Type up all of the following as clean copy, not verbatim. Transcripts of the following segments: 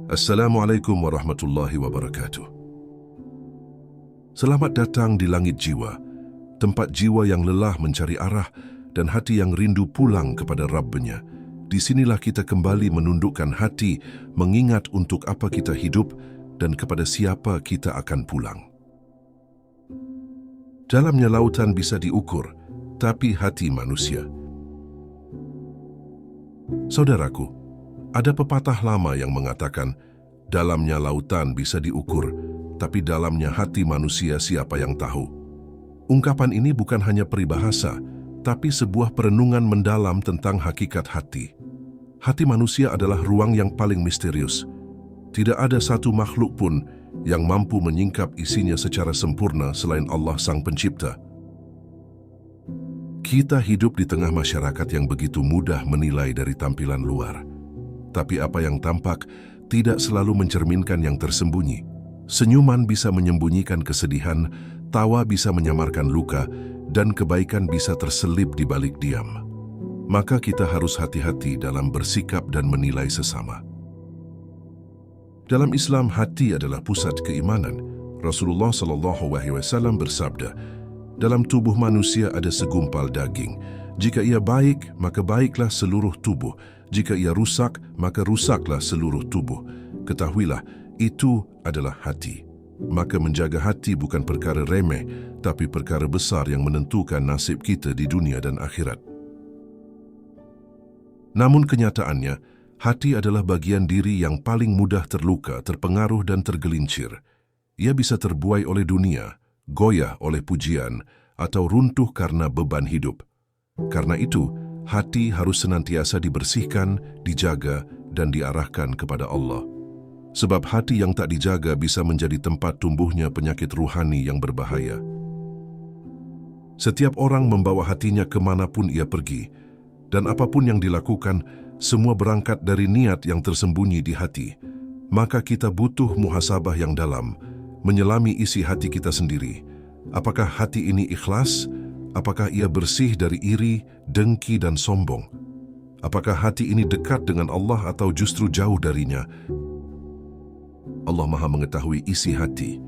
Assalamualaikum warahmatullahi wabarakatuh. Selamat datang di langit jiwa, tempat jiwa yang lelah mencari arah dan hati yang rindu pulang kepada Rabb-Nya. Disinilah kita kembali menundukkan hati, mengingat untuk apa kita hidup dan kepada siapa kita akan pulang. Dalamnya lautan bisa diukur, tapi hati manusia. Saudaraku, ada pepatah lama yang mengatakan, dalamnya lautan bisa diukur, tapi dalamnya hati manusia siapa yang tahu. Ungkapan ini bukan hanya peribahasa, tapi sebuah perenungan mendalam tentang hakikat hati. Hati manusia adalah ruang yang paling misterius. Tidak ada satu makhluk pun yang mampu menyingkap isinya secara sempurna selain Allah Sang Pencipta. Kita hidup di tengah masyarakat yang begitu mudah menilai dari tampilan luar. Tapi apa yang tampak tidak selalu mencerminkan yang tersembunyi. Senyuman bisa menyembunyikan kesedihan, tawa bisa menyamarkan luka, dan kebaikan bisa terselip di balik diam. Maka kita harus hati-hati dalam bersikap dan menilai sesama. Dalam Islam, hati adalah pusat keimanan. Rasulullah SAW bersabda, dalam tubuh manusia ada segumpal daging. Jika ia baik, maka baiklah seluruh tubuh. Jika ia rusak, maka rusaklah seluruh tubuh. Ketahuilah, itu adalah hati. Maka menjaga hati bukan perkara remeh, tapi perkara besar yang menentukan nasib kita di dunia dan akhirat. Namun kenyataannya, hati adalah bagian diri yang paling mudah terluka, terpengaruh dan tergelincir. Ia bisa terbuai oleh dunia, goyah oleh pujian, atau runtuh karena beban hidup. Karena itu, hati harus senantiasa dibersihkan, dijaga, dan diarahkan kepada Allah. Sebab hati yang tak dijaga bisa menjadi tempat tumbuhnya penyakit ruhani yang berbahaya. Setiap orang membawa hatinya kemanapun ia pergi, dan apapun yang dilakukan, semua berangkat dari niat yang tersembunyi di hati. Maka kita butuh muhasabah yang dalam, menyelami isi hati kita sendiri. Apakah hati ini ikhlas? Apakah ia bersih dari iri, dengki, dan sombong? Apakah hati ini dekat dengan Allah atau justru jauh darinya? Allah Maha mengetahui isi hati.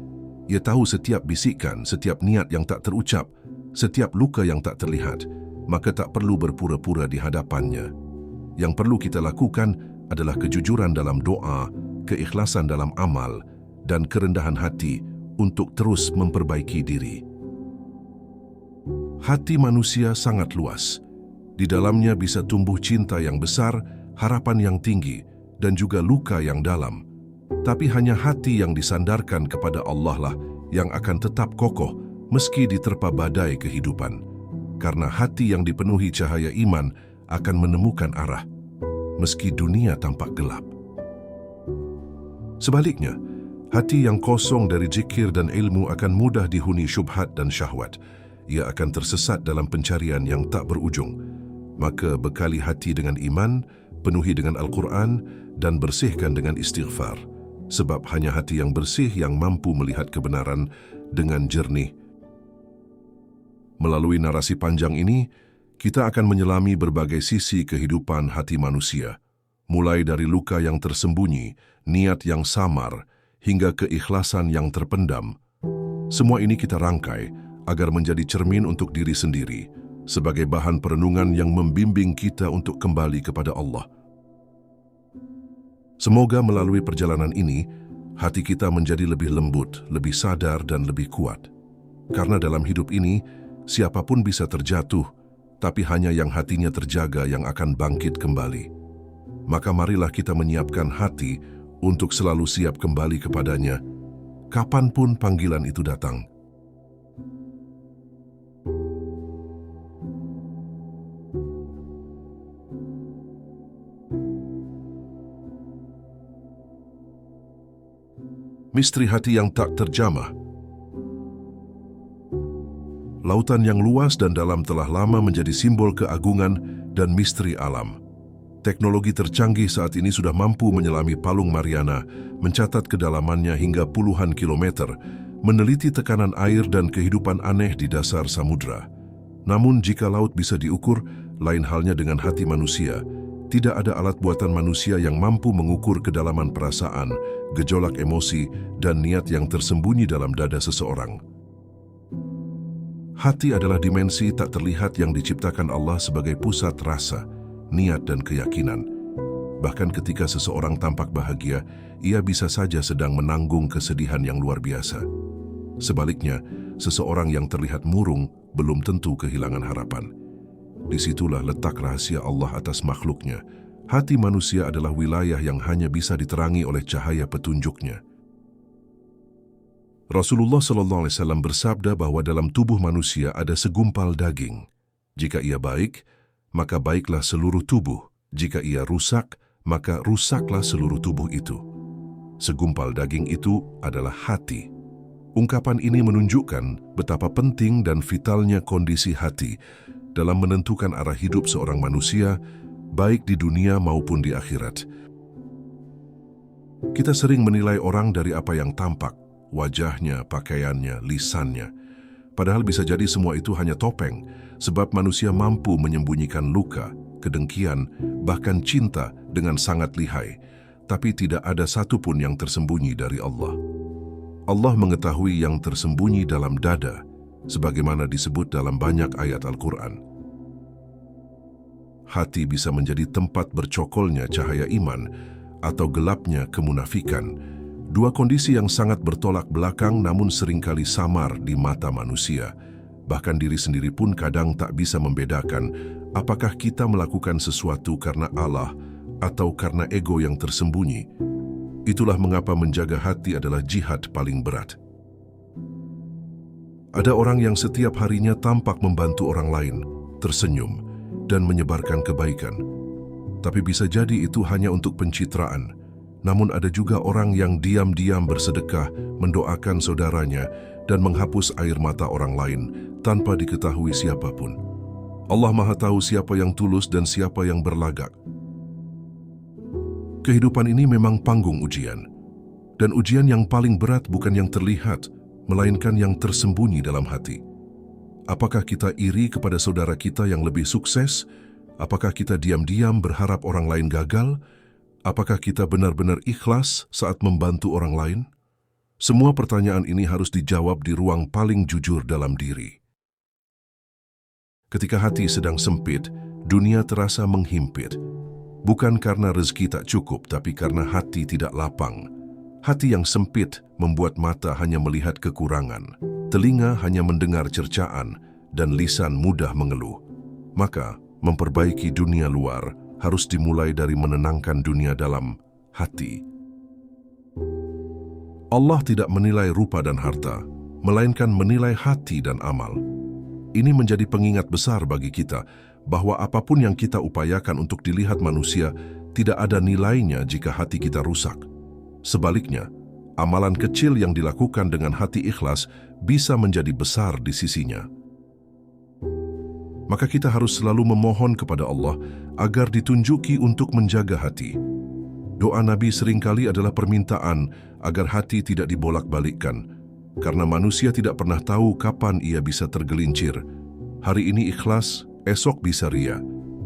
Ia tahu setiap bisikan, setiap niat yang tak terucap, setiap luka yang tak terlihat. Maka tak perlu berpura-pura di hadapannya. Yang perlu kita lakukan adalah kejujuran dalam doa, keikhlasan dalam amal, dan kerendahan hati untuk terus memperbaiki diri. Hati manusia sangat luas. Di dalamnya bisa tumbuh cinta yang besar, harapan yang tinggi, dan juga luka yang dalam. Tapi hanya hati yang disandarkan kepada Allah lah yang akan tetap kokoh meski diterpa badai kehidupan. Karena hati yang dipenuhi cahaya iman akan menemukan arah, meski dunia tampak gelap. Sebaliknya, hati yang kosong dari zikir dan ilmu akan mudah dihuni syubhat dan syahwat. Ia akan tersesat dalam pencarian yang tak berujung. Maka bekali hati dengan iman, penuhi dengan Al-Quran, dan bersihkan dengan istighfar. Sebab hanya hati yang bersih yang mampu melihat kebenaran dengan jernih. Melalui narasi panjang ini, kita akan menyelami berbagai sisi kehidupan hati manusia. Mulai dari luka yang tersembunyi, niat yang samar, hingga keikhlasan yang terpendam. Semua ini kita rangkai agar menjadi cermin untuk diri sendiri, sebagai bahan perenungan yang membimbing kita untuk kembali kepada Allah. Semoga melalui perjalanan ini, hati kita menjadi lebih lembut, lebih sadar, dan lebih kuat. Karena dalam hidup ini, siapapun bisa terjatuh, tapi hanya yang hatinya terjaga yang akan bangkit kembali. Maka marilah kita menyiapkan hati untuk selalu siap kembali kepadanya, kapanpun panggilan itu datang. Misteri hati yang tak terjamah. Lautan yang luas dan dalam telah lama menjadi simbol keagungan dan misteri alam. Teknologi tercanggih saat ini sudah mampu menyelami Palung Mariana, mencatat kedalamannya hingga puluhan kilometer, meneliti tekanan air dan kehidupan aneh di dasar samudra. Namun jika laut bisa diukur, lain halnya dengan hati manusia. Tidak ada alat buatan manusia yang mampu mengukur kedalaman perasaan, gejolak emosi, dan niat yang tersembunyi dalam dada seseorang. Hati adalah dimensi tak terlihat yang diciptakan Allah sebagai pusat rasa, niat, dan keyakinan. Bahkan ketika seseorang tampak bahagia, ia bisa saja sedang menanggung kesedihan yang luar biasa. Sebaliknya, seseorang yang terlihat murung belum tentu kehilangan harapan. Disitulah letak rahasia Allah atas makhluknya. Hati manusia adalah wilayah yang hanya bisa diterangi oleh cahaya petunjuknya. Rasulullah SAW bersabda bahwa dalam tubuh manusia ada segumpal daging. Jika ia baik, maka baiklah seluruh tubuh. Jika ia rusak, maka rusaklah seluruh tubuh itu. Segumpal daging itu adalah hati. Ungkapan ini menunjukkan betapa penting dan vitalnya kondisi hati dalam menentukan arah hidup seorang manusia, baik di dunia maupun di akhirat. Kita sering menilai orang dari apa yang tampak, wajahnya, pakaiannya, lisannya. Padahal bisa jadi semua itu hanya topeng, sebab manusia mampu menyembunyikan luka, kedengkian, bahkan cinta dengan sangat lihai. Tapi tidak ada satupun yang tersembunyi dari Allah. Allah mengetahui yang tersembunyi dalam dada, sebagaimana disebut dalam banyak ayat Al-Quran. Hati bisa menjadi tempat bercokolnya cahaya iman atau gelapnya kemunafikan. Dua kondisi yang sangat bertolak belakang namun seringkali samar di mata manusia. Bahkan diri sendiri pun kadang tak bisa membedakan apakah kita melakukan sesuatu karena Allah atau karena ego yang tersembunyi. Itulah mengapa menjaga hati adalah jihad paling berat. Ada orang yang setiap harinya tampak membantu orang lain, tersenyum, dan menyebarkan kebaikan. Tapi bisa jadi itu hanya untuk pencitraan. Namun ada juga orang yang diam-diam bersedekah, mendoakan saudaranya, dan menghapus air mata orang lain tanpa diketahui siapapun. Allah Maha Tahu siapa yang tulus dan siapa yang berlagak. Kehidupan ini memang panggung ujian. Dan ujian yang paling berat bukan yang terlihat, melainkan yang tersembunyi dalam hati. Apakah kita iri kepada saudara kita yang lebih sukses? Apakah kita diam-diam berharap orang lain gagal? Apakah kita benar-benar ikhlas saat membantu orang lain? Semua pertanyaan ini harus dijawab di ruang paling jujur dalam diri. Ketika hati sedang sempit, dunia terasa menghimpit. Bukan karena rezeki tak cukup, tapi karena hati tidak lapang. Hati yang sempit membuat mata hanya melihat kekurangan, telinga hanya mendengar cercaan, dan lisan mudah mengeluh. Maka, memperbaiki dunia luar harus dimulai dari menenangkan dunia dalam hati. Allah tidak menilai rupa dan harta, melainkan menilai hati dan amal. Ini menjadi pengingat besar bagi kita bahwa apapun yang kita upayakan untuk dilihat manusia tidak ada nilainya jika hati kita rusak. Sebaliknya, amalan kecil yang dilakukan dengan hati ikhlas bisa menjadi besar di sisinya. Maka kita harus selalu memohon kepada Allah agar ditunjuki untuk menjaga hati. Doa Nabi seringkali adalah permintaan agar hati tidak dibolak-balikkan, karena manusia tidak pernah tahu kapan ia bisa tergelincir. Hari ini ikhlas, esok bisa ria.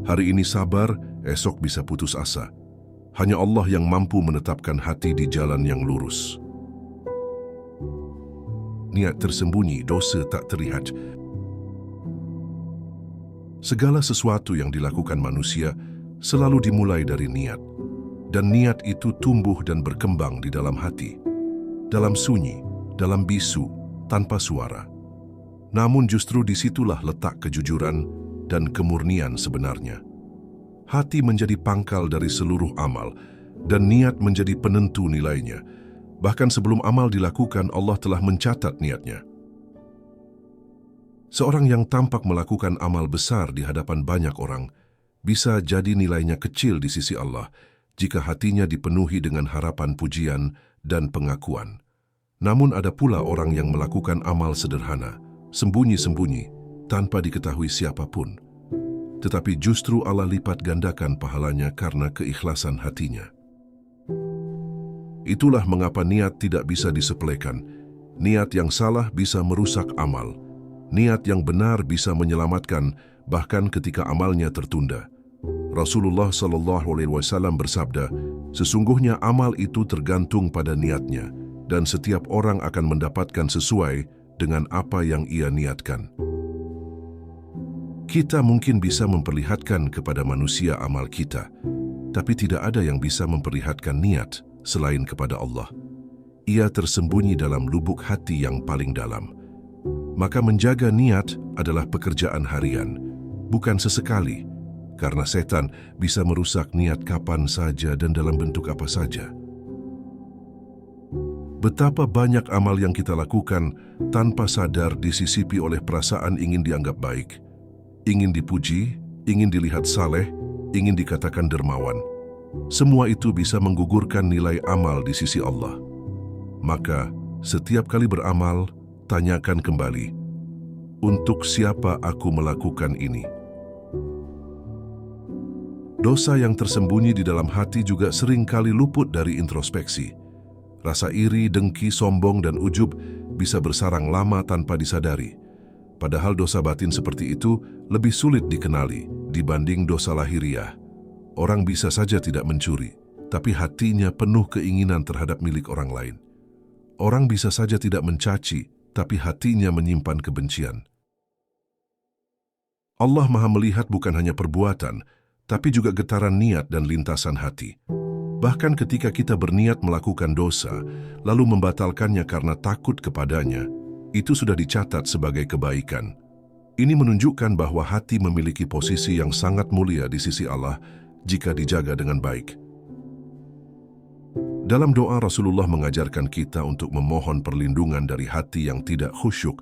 Hari ini sabar, esok bisa putus asa. Hanya Allah yang mampu menetapkan hati di jalan yang lurus. Niat tersembunyi, dosa tak terlihat. Segala sesuatu yang dilakukan manusia selalu dimulai dari niat. Dan niat itu tumbuh dan berkembang di dalam hati. Dalam sunyi, dalam bisu, tanpa suara. Namun justru disitulah letak kejujuran dan kemurnian sebenarnya. Hati menjadi pangkal dari seluruh amal, dan niat menjadi penentu nilainya. Bahkan sebelum amal dilakukan, Allah telah mencatat niatnya. Seorang yang tampak melakukan amal besar di hadapan banyak orang, bisa jadi nilainya kecil di sisi Allah, jika hatinya dipenuhi dengan harapan pujian dan pengakuan. Namun ada pula orang yang melakukan amal sederhana, sembunyi-sembunyi, tanpa diketahui siapapun. Tetapi justru Allah lipat gandakan pahalanya karena keikhlasan hatinya. Itulah mengapa niat tidak bisa disepelekan. Niat yang salah bisa merusak amal. Niat yang benar bisa menyelamatkan bahkan ketika amalnya tertunda. Rasulullah SAW bersabda, sesungguhnya amal itu tergantung pada niatnya, dan setiap orang akan mendapatkan sesuai dengan apa yang ia niatkan. Kita mungkin bisa memperlihatkan kepada manusia amal kita, tapi tidak ada yang bisa memperlihatkan niat selain kepada Allah. Ia tersembunyi dalam lubuk hati yang paling dalam. Maka menjaga niat adalah pekerjaan harian, bukan sesekali, karena setan bisa merusak niat kapan saja dan dalam bentuk apa saja. Betapa banyak amal yang kita lakukan tanpa sadar disisipi oleh perasaan ingin dianggap baik, ingin dipuji, ingin dilihat saleh, ingin dikatakan dermawan. Semua itu bisa menggugurkan nilai amal di sisi Allah. Maka, setiap kali beramal, tanyakan kembali, untuk siapa aku melakukan ini? Dosa yang tersembunyi di dalam hati juga sering kali luput dari introspeksi. Rasa iri, dengki, sombong, dan ujub bisa bersarang lama tanpa disadari. Padahal dosa batin seperti itu lebih sulit dikenali dibanding dosa lahiriah. Orang bisa saja tidak mencuri, tapi hatinya penuh keinginan terhadap milik orang lain. Orang bisa saja tidak mencaci, tapi hatinya menyimpan kebencian. Allah Maha melihat bukan hanya perbuatan, tapi juga getaran niat dan lintasan hati. Bahkan ketika kita berniat melakukan dosa, lalu membatalkannya karena takut kepadanya, itu sudah dicatat sebagai kebaikan. Ini menunjukkan bahwa hati memiliki posisi yang sangat mulia di sisi Allah jika dijaga dengan baik. Dalam doa Rasulullah mengajarkan kita untuk memohon perlindungan dari hati yang tidak khusyuk,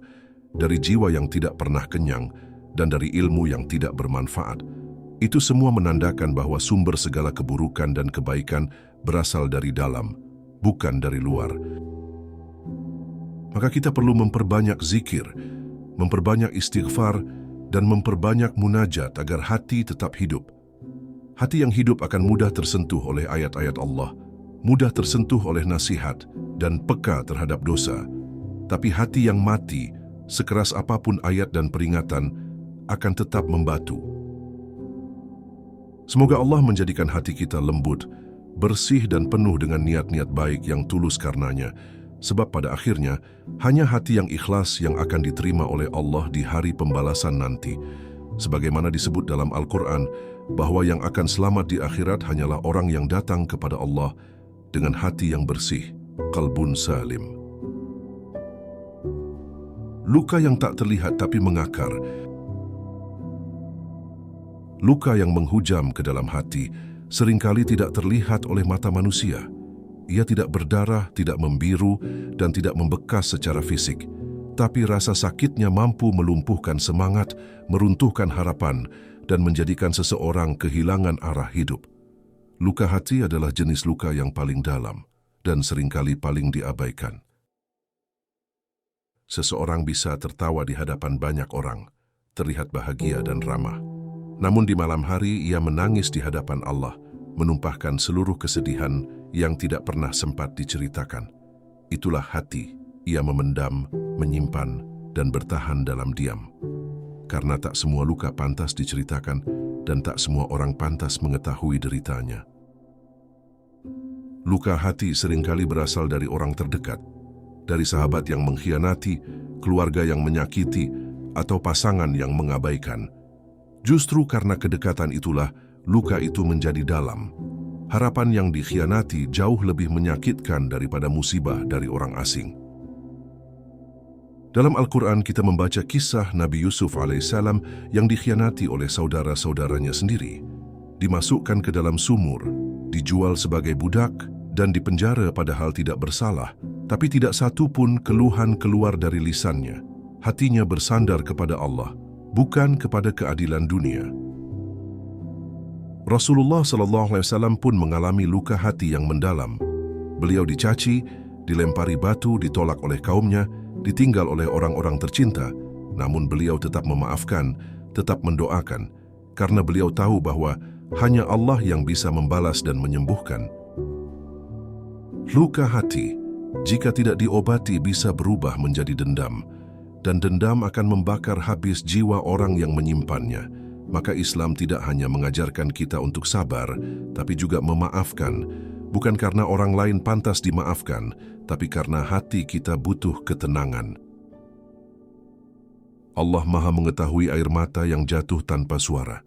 dari jiwa yang tidak pernah kenyang, dan dari ilmu yang tidak bermanfaat. Itu semua menandakan bahwa sumber segala keburukan dan kebaikan berasal dari dalam, bukan dari luar. Maka kita perlu memperbanyak zikir, memperbanyak istighfar, dan memperbanyak munajat agar hati tetap hidup. Hati yang hidup akan mudah tersentuh oleh ayat-ayat Allah, mudah tersentuh oleh nasihat, dan peka terhadap dosa. Tapi hati yang mati, sekeras apapun ayat dan peringatan, akan tetap membatu. Semoga Allah menjadikan hati kita lembut, bersih dan penuh dengan niat-niat baik yang tulus karenanya, sebab pada akhirnya hanya hati yang ikhlas yang akan diterima oleh Allah di hari pembalasan nanti. Sebagaimana disebut dalam Al-Quran, bahwa yang akan selamat di akhirat hanyalah orang yang datang kepada Allah dengan hati yang bersih, qalbun salim. Luka yang tak terlihat tapi mengakar, luka yang menghujam ke dalam hati seringkali tidak terlihat oleh mata manusia. Ia tidak berdarah, tidak membiru, dan tidak membekas secara fisik. Tapi rasa sakitnya mampu melumpuhkan semangat, meruntuhkan harapan, dan menjadikan seseorang kehilangan arah hidup. Luka hati adalah jenis luka yang paling dalam dan seringkali paling diabaikan. Seseorang bisa tertawa di hadapan banyak orang, terlihat bahagia dan ramah. Namun di malam hari ia menangis di hadapan Allah, menumpahkan seluruh kesedihan yang tidak pernah sempat diceritakan. Itulah hati, ia memendam, menyimpan, dan bertahan dalam diam. Karena tak semua luka pantas diceritakan, dan tak semua orang pantas mengetahui deritanya. Luka hati seringkali berasal dari orang terdekat, dari sahabat yang mengkhianati, keluarga yang menyakiti, atau pasangan yang mengabaikan. Justru karena kedekatan itulah luka itu menjadi dalam. Harapan yang dikhianati jauh lebih menyakitkan daripada musibah dari orang asing. Dalam Al-Quran kita membaca kisah Nabi Yusuf alaihissalam yang dikhianati oleh saudara-saudaranya sendiri, dimasukkan ke dalam sumur, dijual sebagai budak, dan dipenjara padahal tidak bersalah, tapi tidak satu pun keluhan keluar dari lisannya. Hatinya bersandar kepada Allah, bukan kepada keadilan dunia. Rasulullah SAW pun mengalami luka hati yang mendalam. Beliau dicaci, dilempari batu, ditolak oleh kaumnya, ditinggal oleh orang-orang tercinta, namun beliau tetap memaafkan, tetap mendoakan, karena beliau tahu bahwa hanya Allah yang bisa membalas dan menyembuhkan. Luka hati, jika tidak diobati bisa berubah menjadi dendam, dan dendam akan membakar habis jiwa orang yang menyimpannya, Maka Islam tidak hanya mengajarkan kita untuk sabar, tapi juga memaafkan, bukan karena orang lain pantas dimaafkan, tapi karena hati kita butuh ketenangan. Allah Maha mengetahui air mata yang jatuh tanpa suara.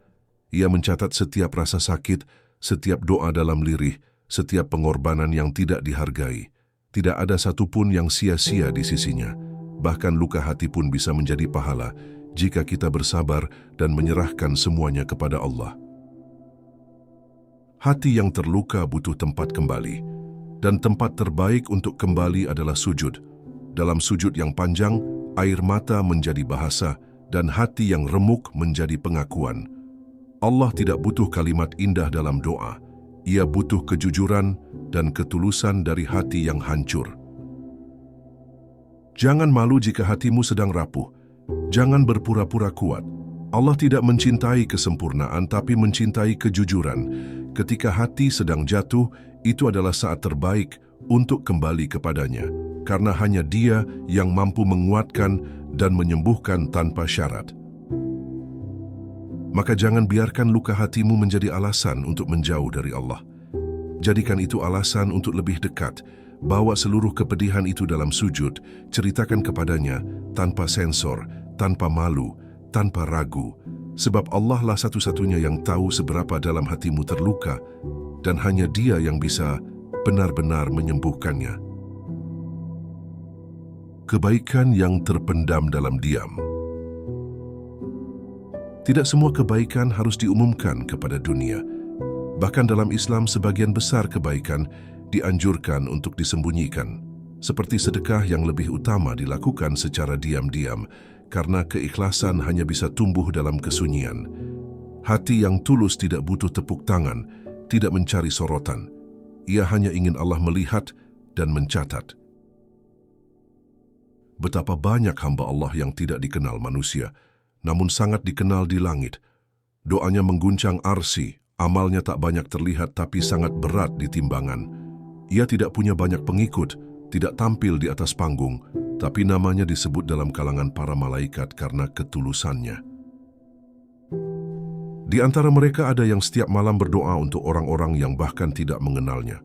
Ia mencatat setiap rasa sakit, setiap doa dalam lirih, setiap pengorbanan yang tidak dihargai. Tidak ada satupun yang sia-sia di sisinya. Bahkan luka hati pun bisa menjadi pahala jika kita bersabar dan menyerahkan semuanya kepada Allah. Hati yang terluka butuh tempat kembali, dan tempat terbaik untuk kembali adalah sujud. Dalam sujud yang panjang, air mata menjadi bahasa, dan hati yang remuk menjadi pengakuan. Allah tidak butuh kalimat indah dalam doa. Ia butuh kejujuran dan ketulusan dari hati yang hancur. Jangan malu jika hatimu sedang rapuh. Jangan berpura-pura kuat. Allah tidak mencintai kesempurnaan, tapi mencintai kejujuran. Ketika hati sedang jatuh, itu adalah saat terbaik untuk kembali kepadanya, karena hanya Dia yang mampu menguatkan dan menyembuhkan tanpa syarat. Maka jangan biarkan luka hatimu menjadi alasan untuk menjauh dari Allah. Jadikan itu alasan untuk lebih dekat. Bawa seluruh kepedihan itu dalam sujud, ceritakan kepadanya tanpa sensor, tanpa malu, tanpa ragu. Sebab Allah lah satu-satunya yang tahu seberapa dalam hatimu terluka, dan hanya Dia yang bisa benar-benar menyembuhkannya. Kebaikan yang terpendam dalam diam. Tidak semua kebaikan harus diumumkan kepada dunia. Bahkan dalam Islam, sebagian besar kebaikan dianjurkan untuk disembunyikan, seperti sedekah yang lebih utama dilakukan secara diam-diam, karena keikhlasan hanya bisa tumbuh dalam kesunyian. Hati yang tulus tidak butuh tepuk tangan, tidak mencari sorotan. Ia hanya ingin Allah melihat dan mencatat. Betapa banyak hamba Allah yang tidak dikenal manusia, namun sangat dikenal di langit. Doanya mengguncang arsy, amalnya tak banyak terlihat tapi sangat berat di timbangan. Ia tidak punya banyak pengikut, tidak tampil di atas panggung, tapi namanya disebut dalam kalangan para malaikat karena ketulusannya. Di antara mereka ada yang setiap malam berdoa untuk orang-orang yang bahkan tidak mengenalnya.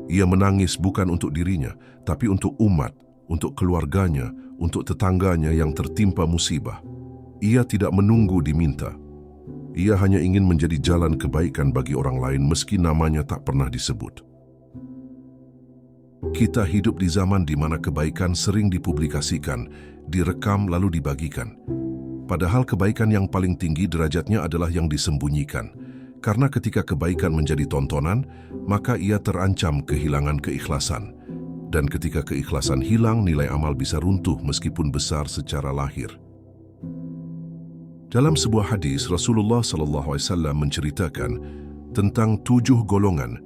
Ia menangis bukan untuk dirinya, tapi untuk umat, untuk keluarganya, untuk tetangganya yang tertimpa musibah. Ia tidak menunggu diminta. Ia hanya ingin menjadi jalan kebaikan bagi orang lain meski namanya tak pernah disebut. Kita hidup di zaman di mana kebaikan sering dipublikasikan, direkam lalu dibagikan. Padahal kebaikan yang paling tinggi derajatnya adalah yang disembunyikan. Karena ketika kebaikan menjadi tontonan, maka ia terancam kehilangan keikhlasan. Dan ketika keikhlasan hilang, nilai amal bisa runtuh meskipun besar secara lahir. Dalam sebuah hadis, Rasulullah SAW menceritakan tentang 7 golongan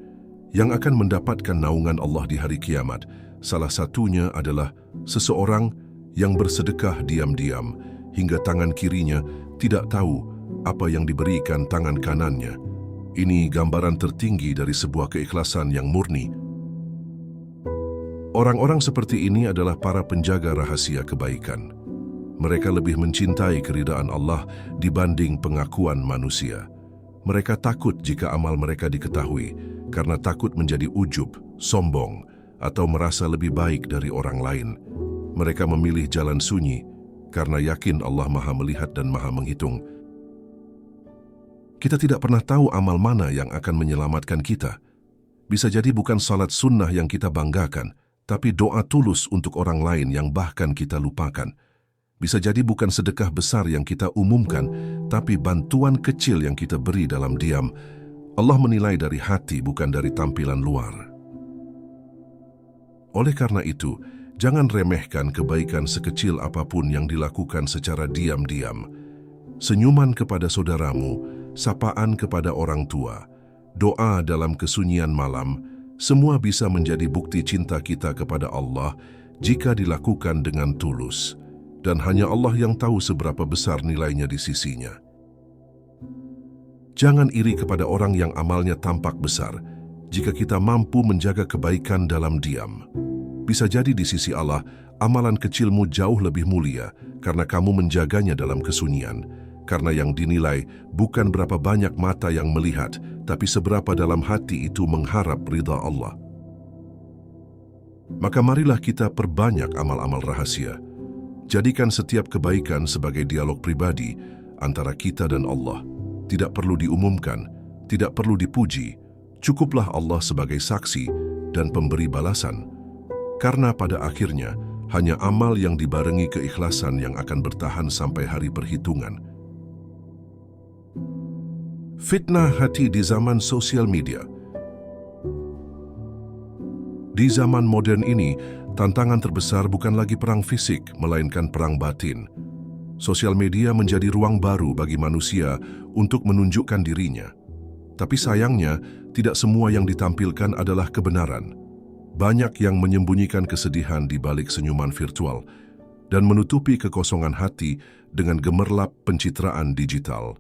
yang akan mendapatkan naungan Allah di hari kiamat. Salah satunya adalah seseorang yang bersedekah diam-diam hingga tangan kirinya tidak tahu apa yang diberikan tangan kanannya. Ini gambaran tertinggi dari sebuah keikhlasan yang murni. Orang-orang seperti ini adalah para penjaga rahasia kebaikan. Mereka lebih mencintai keridaan Allah dibanding pengakuan manusia. Mereka takut jika amal mereka diketahui, karena takut menjadi ujub, sombong, atau merasa lebih baik dari orang lain. Mereka memilih jalan sunyi, karena yakin Allah Maha melihat dan Maha menghitung. Kita tidak pernah tahu amal mana yang akan menyelamatkan kita. Bisa jadi bukan salat sunnah yang kita banggakan, tapi doa tulus untuk orang lain yang bahkan kita lupakan. Bisa jadi bukan sedekah besar yang kita umumkan, tapi bantuan kecil yang kita beri dalam diam. Allah menilai dari hati, bukan dari tampilan luar. Oleh karena itu, jangan remehkan kebaikan sekecil apapun yang dilakukan secara diam-diam. Senyuman kepada saudaramu, sapaan kepada orang tua, doa dalam kesunyian malam, semua bisa menjadi bukti cinta kita kepada Allah jika dilakukan dengan tulus. Dan hanya Allah yang tahu seberapa besar nilainya di sisinya. Jangan iri kepada orang yang amalnya tampak besar, jika kita mampu menjaga kebaikan dalam diam. Bisa jadi di sisi Allah, amalan kecilmu jauh lebih mulia, karena kamu menjaganya dalam kesunyian. karena yang dinilai bukan berapa banyak mata yang melihat, tapi seberapa dalam hati itu mengharap ridha Allah. Maka marilah kita perbanyak amal-amal rahasia. Jadikan setiap kebaikan sebagai dialog pribadi antara kita dan Allah. Tidak perlu diumumkan, tidak perlu dipuji. Cukuplah Allah sebagai saksi dan pemberi balasan. Karena pada akhirnya, hanya amal yang dibarengi keikhlasan yang akan bertahan sampai hari perhitungan. Fitnah hati di zaman sosial media. Di zaman modern ini, tantangan terbesar bukan lagi perang fisik, melainkan perang batin. Sosial media menjadi ruang baru bagi manusia untuk menunjukkan dirinya. Tapi sayangnya, tidak semua yang ditampilkan adalah kebenaran. Banyak yang menyembunyikan kesedihan di balik senyuman virtual dan menutupi kekosongan hati dengan gemerlap pencitraan digital.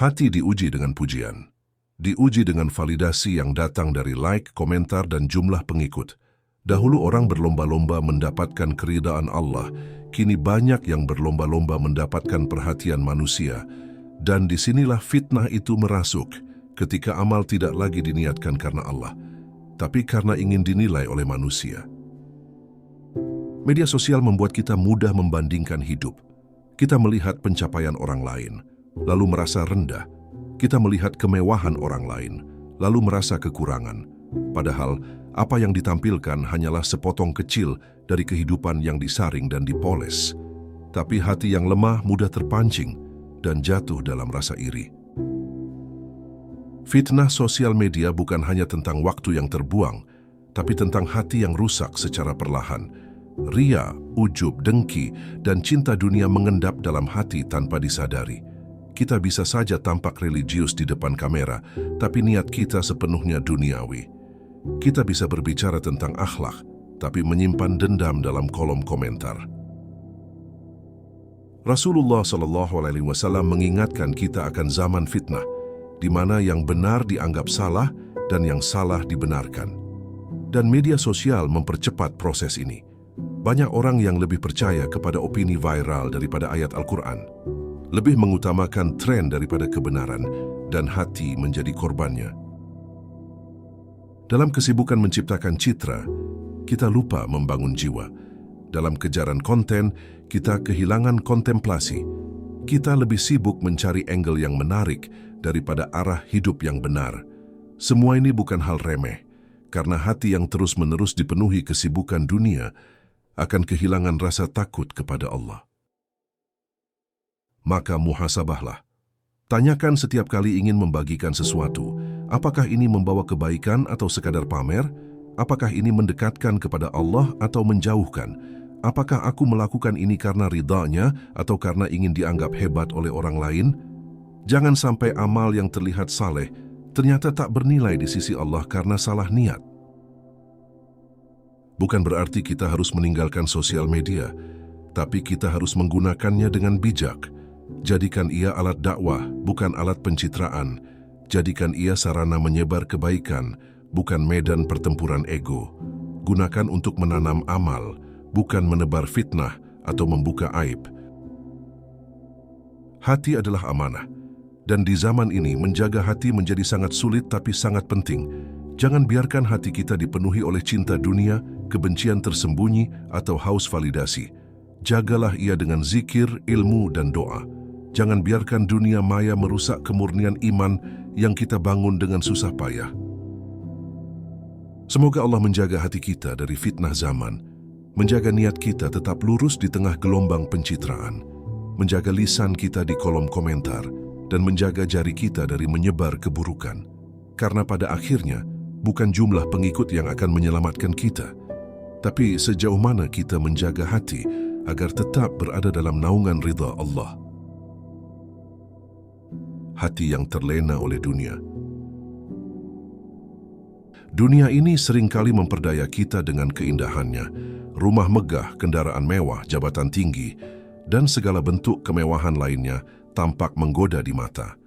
Hati diuji dengan pujian, diuji dengan validasi yang datang dari like, komentar, dan jumlah pengikut. Dahulu orang berlomba-lomba mendapatkan keridaan Allah, kini banyak yang berlomba-lomba mendapatkan perhatian manusia. Dan disinilah fitnah itu merasuk ketika amal tidak lagi diniatkan karena Allah, tapi karena ingin dinilai oleh manusia. Media sosial membuat kita mudah membandingkan hidup. Kita melihat pencapaian orang lain, lalu merasa rendah. Kita melihat kemewahan orang lain, lalu merasa kekurangan. Padahal, apa yang ditampilkan hanyalah sepotong kecil dari kehidupan yang disaring dan dipoles. Tapi hati yang lemah mudah terpancing dan jatuh dalam rasa iri. Fitnah sosial media bukan hanya tentang waktu yang terbuang, tapi tentang hati yang rusak secara perlahan. Ria, ujub, dengki, dan cinta dunia mengendap dalam hati tanpa disadari. Kita bisa saja tampak religius di depan kamera, tapi niat kita sepenuhnya duniawi. Kita bisa berbicara tentang akhlak, tapi menyimpan dendam dalam kolom komentar. Rasulullah SAW mengingatkan kita akan zaman fitnah, di mana yang benar dianggap salah dan yang salah dibenarkan. Dan media sosial mempercepat proses ini. Banyak orang yang lebih percaya kepada opini viral daripada ayat Al-Quran, lebih mengutamakan tren daripada kebenaran, dan hati menjadi korbannya. Dalam kesibukan menciptakan citra, kita lupa membangun jiwa. Dalam kejaran konten, kita kehilangan kontemplasi. Kita lebih sibuk mencari angle yang menarik daripada arah hidup yang benar. Semua ini bukan hal remeh, karena hati yang terus-menerus dipenuhi kesibukan dunia akan kehilangan rasa takut kepada Allah. Maka muhasabahlah. Tanyakan setiap kali ingin membagikan sesuatu, apakah ini membawa kebaikan atau sekadar pamer? Apakah ini mendekatkan kepada Allah atau menjauhkan? Apakah aku melakukan ini karena ridha-Nya atau karena ingin dianggap hebat oleh orang lain? Jangan sampai amal yang terlihat saleh ternyata tak bernilai di sisi Allah karena salah niat. Bukan berarti kita harus meninggalkan sosial media, tapi kita harus menggunakannya dengan bijak. Jadikan ia alat dakwah, bukan alat pencitraan. Jadikan ia sarana menyebar kebaikan, bukan medan pertempuran ego. Gunakan untuk menanam amal, bukan menebar fitnah atau membuka aib. Hati adalah amanah, dan di zaman ini menjaga hati menjadi sangat sulit tapi sangat penting. Jangan biarkan hati kita dipenuhi oleh cinta dunia, kebencian tersembunyi, atau haus validasi. Jagalah ia dengan zikir, ilmu, dan doa. Jangan biarkan dunia maya merusak kemurnian iman yang kita bangun dengan susah payah. Semoga Allah menjaga hati kita dari fitnah zaman, menjaga niat kita tetap lurus di tengah gelombang pencitraan, menjaga lisan kita di kolom komentar, dan menjaga jari kita dari menyebar keburukan. Karena pada akhirnya, bukan jumlah pengikut yang akan menyelamatkan kita, tapi sejauh mana kita menjaga hati agar tetap berada dalam naungan ridha Allah. Hati yang terlena oleh dunia. Dunia ini seringkali memperdaya kita dengan keindahannya, rumah megah, kendaraan mewah, jabatan tinggi, dan segala bentuk kemewahan lainnya tampak menggoda di mata.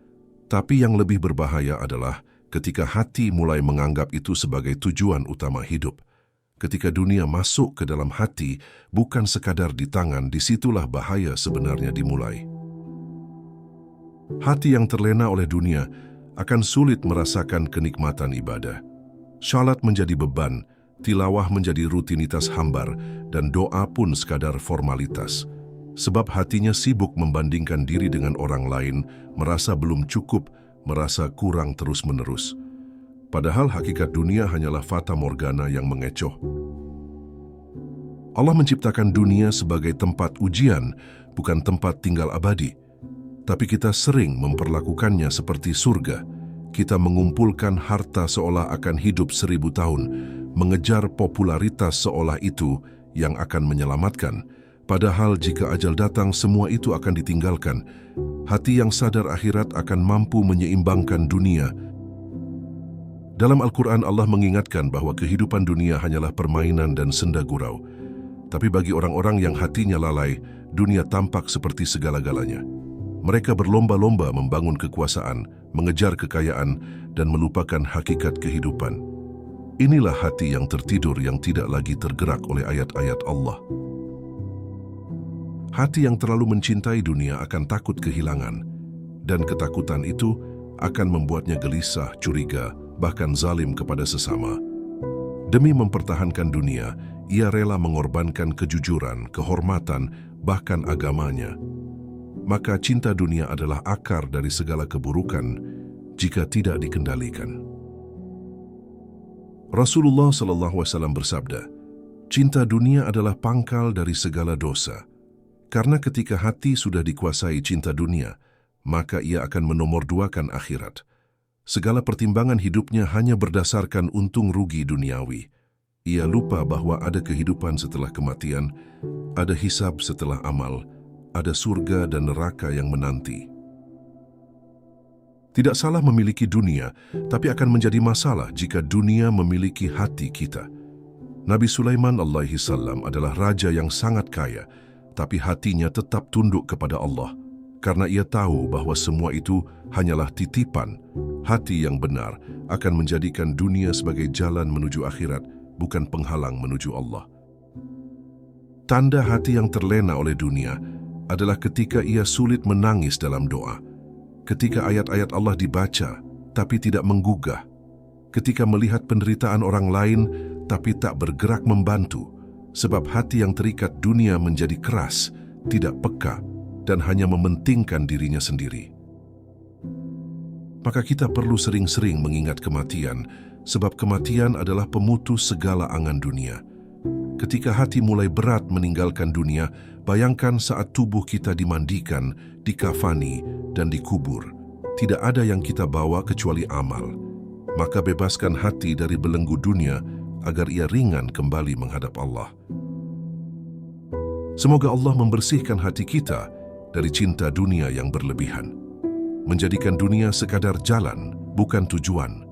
Tapi yang lebih berbahaya adalah ketika hati mulai menganggap itu sebagai tujuan utama hidup. Ketika dunia masuk ke dalam hati, bukan sekadar di tangan, disitulah bahaya sebenarnya dimulai. Hati yang terlena oleh dunia akan sulit merasakan kenikmatan ibadah. Salat menjadi beban, tilawah menjadi rutinitas hambar, dan doa pun sekadar formalitas. Sebab hatinya sibuk membandingkan diri dengan orang lain, merasa belum cukup, merasa kurang terus-menerus. Padahal hakikat dunia hanyalah fata morgana yang mengecoh. Allah menciptakan dunia sebagai tempat ujian, bukan tempat tinggal abadi. Tapi kita sering memperlakukannya seperti surga. Kita mengumpulkan harta seolah akan hidup 1000 tahun, mengejar popularitas seolah itu yang akan menyelamatkan. Padahal jika ajal datang, semua itu akan ditinggalkan. Hati yang sadar akhirat akan mampu menyeimbangkan dunia. Dalam Al-Quran, Allah mengingatkan bahwa kehidupan dunia hanyalah permainan dan senda gurau. Tapi bagi orang-orang yang hatinya lalai, dunia tampak seperti segala-galanya. Mereka berlomba-lomba membangun kekuasaan, mengejar kekayaan, dan melupakan hakikat kehidupan. Inilah hati yang tertidur yang tidak lagi tergerak oleh ayat-ayat Allah. Hati yang terlalu mencintai dunia akan takut kehilangan, dan ketakutan itu akan membuatnya gelisah, curiga, bahkan zalim kepada sesama. Demi mempertahankan dunia, ia rela mengorbankan kejujuran, kehormatan, bahkan agamanya. Maka cinta dunia adalah akar dari segala keburukan jika tidak dikendalikan. Rasulullah SAW bersabda, cinta dunia adalah pangkal dari segala dosa. Karena ketika hati sudah dikuasai cinta dunia, maka ia akan menomorduakan akhirat. Segala pertimbangan hidupnya hanya berdasarkan untung rugi duniawi. Ia lupa bahwa ada kehidupan setelah kematian, ada hisab setelah amal, ada surga dan neraka yang menanti. Tidak salah memiliki dunia, tapi akan menjadi masalah jika dunia memiliki hati kita. Nabi Sulaiman alaihi salam adalah raja yang sangat kaya, tapi hatinya tetap tunduk kepada Allah. Karena ia tahu bahwa semua itu hanyalah titipan. Hati yang benar akan menjadikan dunia sebagai jalan menuju akhirat, bukan penghalang menuju Allah. Tanda hati yang terlena oleh dunia adalah ketika ia sulit menangis dalam doa, ketika ayat-ayat Allah dibaca tapi tidak menggugah, ketika melihat penderitaan orang lain tapi tak bergerak membantu, sebab hati yang terikat dunia menjadi keras, tidak peka, dan hanya mementingkan dirinya sendiri. Maka kita perlu sering-sering mengingat kematian, sebab kematian adalah pemutus segala angan dunia. Ketika hati mulai berat meninggalkan dunia, bayangkan saat tubuh kita dimandikan, dikafani, dan dikubur. Tidak ada yang kita bawa kecuali amal. Maka bebaskan hati dari belenggu dunia, agar ia ringan kembali menghadap Allah. Semoga Allah membersihkan hati kita dari cinta dunia yang berlebihan, menjadikan dunia sekadar jalan, bukan tujuan,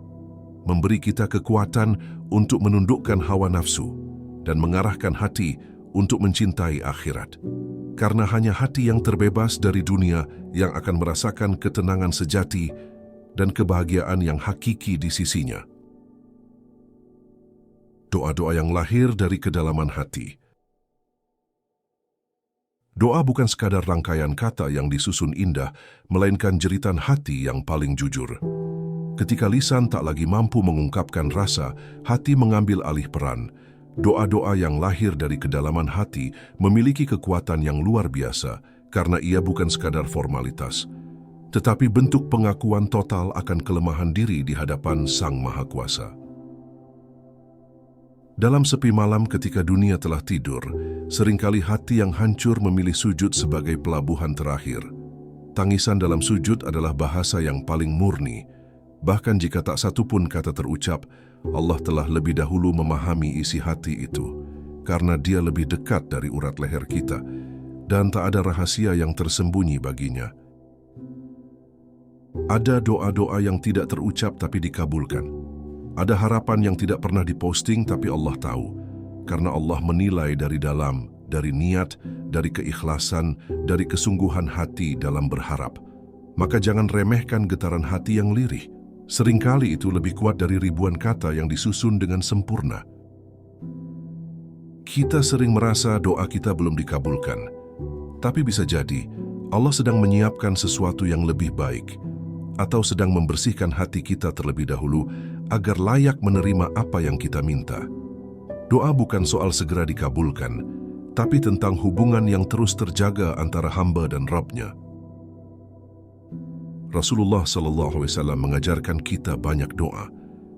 memberi kita kekuatan untuk menundukkan hawa nafsu dan mengarahkan hati untuk mencintai akhirat. Karena hanya hati yang terbebas dari dunia yang akan merasakan ketenangan sejati dan kebahagiaan yang hakiki di sisinya. Doa-doa yang lahir dari kedalaman hati. Doa bukan sekadar rangkaian kata yang disusun indah, melainkan jeritan hati yang paling jujur. Ketika lisan tak lagi mampu mengungkapkan rasa, hati mengambil alih peran. Doa-doa yang lahir dari kedalaman hati memiliki kekuatan yang luar biasa, karena ia bukan sekadar formalitas, tetapi bentuk pengakuan total akan kelemahan diri di hadapan Sang Maha Kuasa. Dalam sepi malam ketika dunia telah tidur, seringkali hati yang hancur memilih sujud sebagai pelabuhan terakhir. Tangisan dalam sujud adalah bahasa yang paling murni. Bahkan jika tak satu pun kata terucap, Allah telah lebih dahulu memahami isi hati itu, karena Dia lebih dekat dari urat leher kita, dan tak ada rahasia yang tersembunyi baginya. Ada doa-doa yang tidak terucap tapi dikabulkan. Ada harapan yang tidak pernah diposting tapi Allah tahu, karena Allah menilai dari dalam, dari niat, dari keikhlasan, dari kesungguhan hati dalam berharap. Maka jangan remehkan getaran hati yang lirih. Seringkali itu lebih kuat dari ribuan kata yang disusun dengan sempurna. Kita sering merasa doa kita belum dikabulkan, tapi bisa jadi Allah sedang menyiapkan sesuatu yang lebih baik, atau sedang membersihkan hati kita terlebih dahulu agar layak menerima apa yang kita minta. Doa bukan soal segera dikabulkan, tapi tentang hubungan yang terus terjaga antara hamba dan Rabb-Nya. Rasulullah SAW mengajarkan kita banyak doa,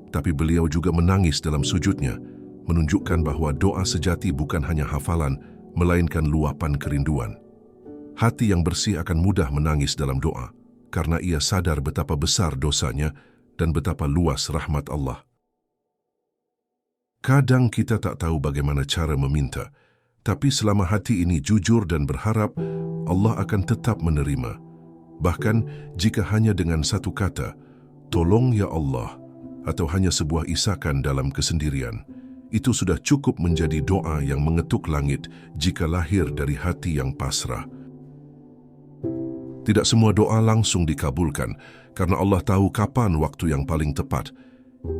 tapi beliau juga menangis dalam sujudnya, menunjukkan bahwa doa sejati bukan hanya hafalan, melainkan luapan kerinduan. Hati yang bersih akan mudah menangis dalam doa, karena ia sadar betapa besar dosanya dan betapa luas rahmat Allah. Kadang kita tak tahu bagaimana cara meminta, tapi selama hati ini jujur dan berharap, Allah akan tetap menerima. Bahkan jika hanya dengan satu kata, "Tolong ya Allah," atau hanya sebuah isakan dalam kesendirian, itu sudah cukup menjadi doa yang mengetuk langit jika lahir dari hati yang pasrah. Tidak semua doa langsung dikabulkan, karena Allah tahu kapan waktu yang paling tepat.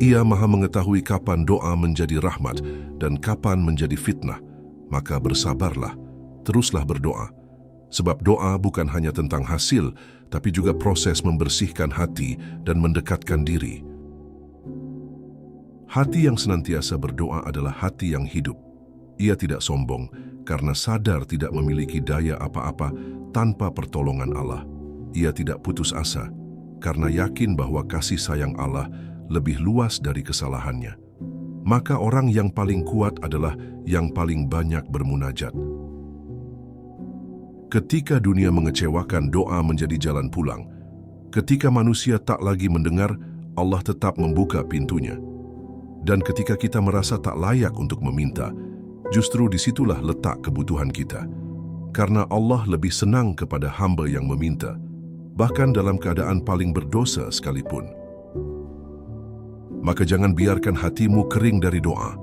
Ia Maha mengetahui kapan doa menjadi rahmat dan kapan menjadi fitnah. Maka bersabarlah, teruslah berdoa. Sebab doa bukan hanya tentang hasil, tapi juga proses membersihkan hati dan mendekatkan diri. Hati yang senantiasa berdoa adalah hati yang hidup. Ia tidak sombong karena sadar tidak memiliki daya apa-apa tanpa pertolongan Allah. Ia tidak putus asa karena yakin bahwa kasih sayang Allah lebih luas dari kesalahannya. Maka orang yang paling kuat adalah yang paling banyak bermunajat. Ketika dunia mengecewakan, doa menjadi jalan pulang. Ketika manusia tak lagi mendengar, Allah tetap membuka pintunya. Dan ketika kita merasa tak layak untuk meminta, justru disitulah letak kebutuhan kita. Karena Allah lebih senang kepada hamba yang meminta, bahkan dalam keadaan paling berdosa sekalipun. Maka jangan biarkan hatimu kering dari doa.